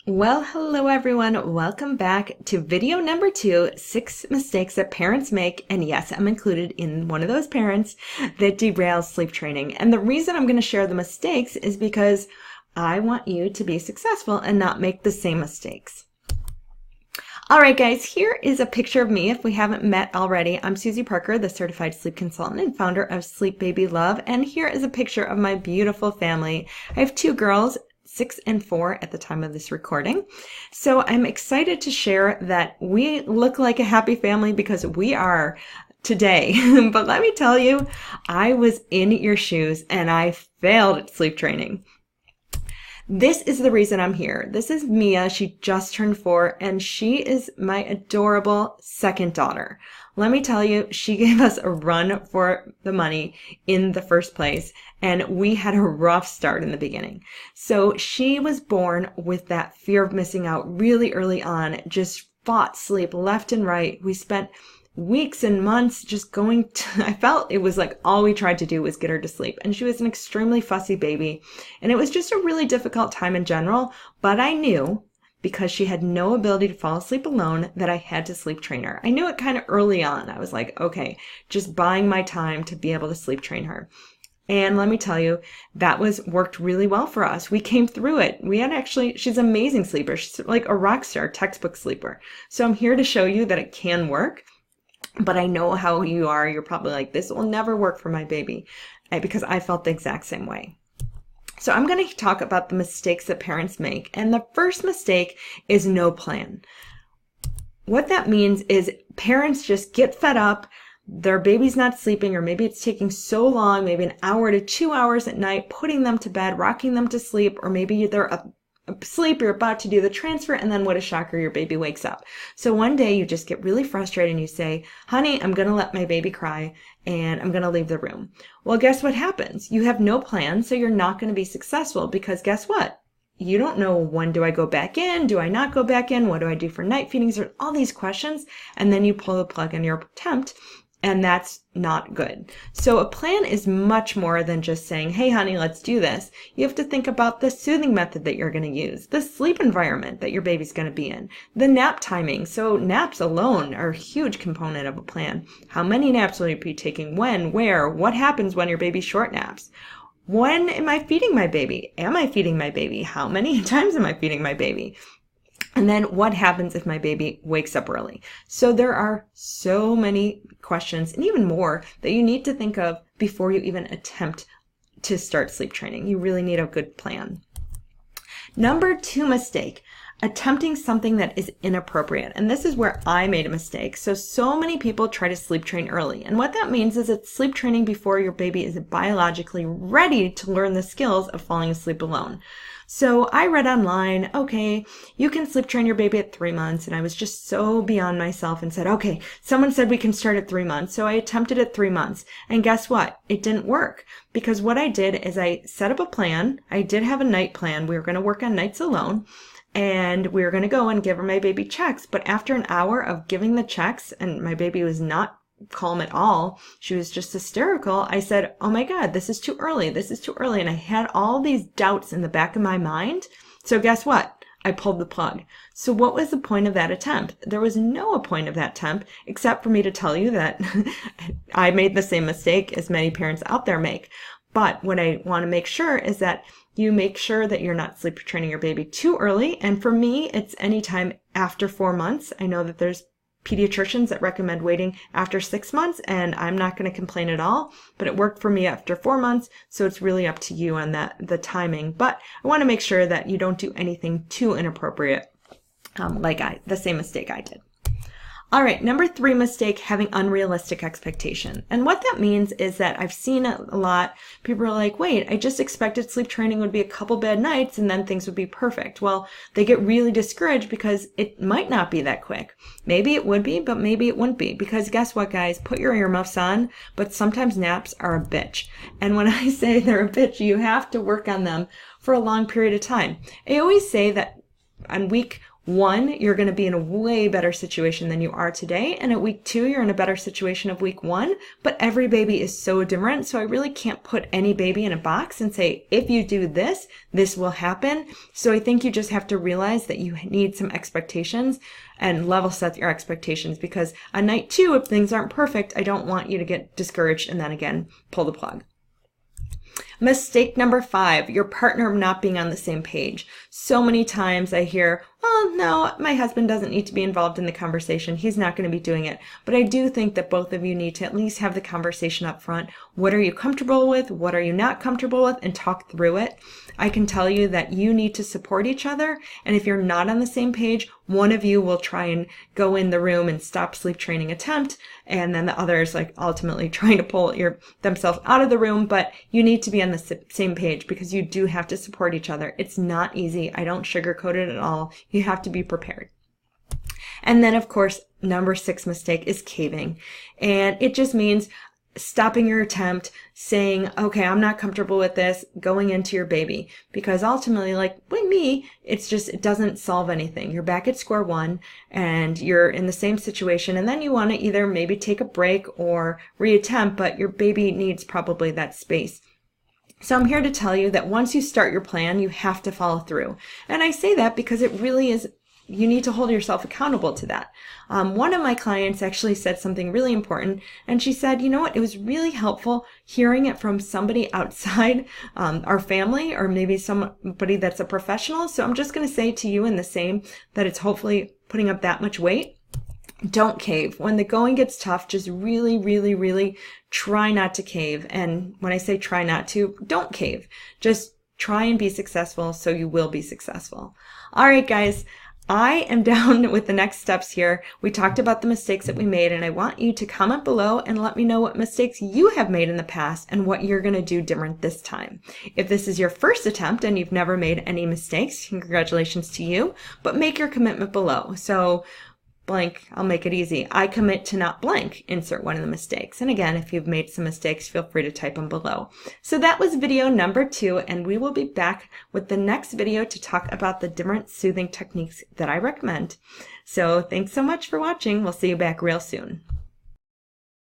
Well, hello everyone. Welcome back to video number 2, 6 mistakes that parents make. And yes, I'm included in one of those parents that derails sleep training. And the reason I'm going to share the mistakes is because I want you to be successful and not make the same mistakes. All right, guys, here is a picture of me. If we haven't met already, I'm Susie Parker, the certified sleep consultant and founder of Sleep Baby Love. And here is a picture of my beautiful family. I have 2 girls, 6 and 4 at the time of this recording. So I'm excited to share that we look like a happy family because we are today. But let me tell you, I was in your shoes and I failed at sleep training. This is the reason I'm here. This is Mia. She just turned 4 and she is my adorable second daughter. Let me tell you, she gave us a run for the money in the first place, and we had a rough start in the beginning. So she was born with that fear of missing out really early on, just fought sleep left and right. We spent weeks and months just I felt it was like all we tried to do was get her to sleep. And she was an extremely fussy baby. And it was just a really difficult time in general. But I knew, because she had no ability to fall asleep alone, that I had to sleep train her. I knew it kind of early on. I was like, okay, just buying my time to be able to sleep train her. And let me tell you, that worked really well for us. We came through it. She's an amazing sleeper. She's like a rock star, textbook sleeper. So I'm here to show you that it can work. But I know how you are. You're probably like, this will never work for my baby, because I felt the exact same way. So I'm going to talk about the mistakes that parents make. And the first mistake is no plan. What that means is parents just get fed up. Their baby's not sleeping, or maybe it's taking so long, maybe an hour to 2 hours at night, putting them to bed, rocking them to sleep, or maybe they're asleep, you're about to do the transfer, and then what a shocker, your baby wakes up. So one day you just get really frustrated and you say, honey, I'm going to let my baby cry and I'm going to leave the room. Well, guess what happens? You have no plan, so you're not going to be successful, because guess what? You don't know, when do I go back in? Do I not go back in? What do I do for night feedings? Or all these questions, and then you pull the plug on your attempt. And that's not good. So a plan is much more than just saying, hey, honey, let's do this. You have to think about the soothing method that you're going to use, the sleep environment that your baby's going to be in, the nap timing. So naps alone are a huge component of a plan. How many naps will you be taking? When? Where? What happens when your baby short naps? When am I feeding my baby? Am I feeding my baby? How many times am I feeding my baby? And then what happens if my baby wakes up early? So there are so many questions, and even more, that you need to think of before you even attempt to start sleep training. You really need a good plan. Number 2 mistake, attempting something that is inappropriate. And this is where I made a mistake. So many people try to sleep train early. And what that means is it's sleep training before your baby is biologically ready to learn the skills of falling asleep alone. So I read online, okay, you can sleep train your baby at 3 months. And I was just so beyond myself and said, okay, someone said we can start at 3 months. So I attempted at 3 months. And guess what? It didn't work, because what I did is I set up a plan. I did have a night plan. We were going to work on nights alone. And we were going to go and give her my baby checks. But after an hour of giving the checks, and my baby was not calm at all, she was just hysterical, I said, oh my God, this is too early. This is too early. And I had all these doubts in the back of my mind. So guess what? I pulled the plug. So what was the point of that attempt? There was no point of that attempt except for me to tell you that I made the same mistake as many parents out there make. But what I want to make sure is that you make sure that you're not sleep training your baby too early. And for me, it's anytime after 4 months. I know that there's pediatricians that recommend waiting after 6 months, and I'm not going to complain at all, but it worked for me after 4 months. So it's really up to you on the timing. But I want to make sure that you don't do anything too inappropriate, the same mistake I did. All right, number 3 mistake, having unrealistic expectation. And what that means is that I've seen it a lot. People are like, wait, I just expected sleep training would be a couple bad nights and then things would be perfect. Well, they get really discouraged because it might not be that quick. Maybe it would be, but maybe it wouldn't be. Because guess what, guys? Put your earmuffs on, but sometimes naps are a bitch. And when I say they're a bitch, you have to work on them for a long period of time. I always say that on week 1, you're going to be in a way better situation than you are today. And at week 2, you're in a better situation of week 1. But every baby is so different. So I really can't put any baby in a box and say, if you do this, this will happen. So I think you just have to realize that you need some expectations and level set your expectations, because on night 2, if things aren't perfect, I don't want you to get discouraged and then again, pull the plug. Mistake number 5, your partner not being on the same page. So many times I hear, oh, no, my husband doesn't need to be involved in the conversation. He's not going to be doing it. But I do think that both of you need to at least have the conversation up front. What are you comfortable with? What are you not comfortable with? And talk through it. I can tell you that you need to support each other. And if you're not on the same page, one of you will try and go in the room and stop sleep training attempt. And then the other is like ultimately trying to pull themselves out of the room. But you need to be on the same page because you do have to support each other. It's not easy. I don't sugarcoat it at all. You have to be prepared. And then, of course, number 6 mistake is caving. And it just means stopping your attempt, saying, okay, I'm not comfortable with this, going into your baby. Because ultimately, like with me, it doesn't solve anything. You're back at square one and you're in the same situation. And then you want to either maybe take a break or reattempt, but your baby needs probably that space. So I'm here to tell you that once you start your plan, you have to follow through. And I say that because it really is, you need to hold yourself accountable to that. One of my clients actually said something really important, and she said, you know what, it was really helpful hearing it from somebody outside our family, or maybe somebody that's a professional. So I'm just going to say to you in the same, that it's hopefully putting up that much weight. Don't cave. When the going gets tough, just really, really, really try not to cave. And when I say try not to, don't cave. Just try and be successful so you will be successful. All right, guys. I am down with the next steps here. We talked about the mistakes that we made, and I want you to comment below and let me know what mistakes you have made in the past and what you're going to do different this time. If this is your first attempt and you've never made any mistakes, congratulations to you, but make your commitment below. So blank, I'll make it easy. I commit to not blank, insert one of the mistakes. And again, if you've made some mistakes, feel free to type them below. So that was video number 2, and we will be back with the next video to talk about the different soothing techniques that I recommend. So thanks so much for watching. We'll see you back real soon.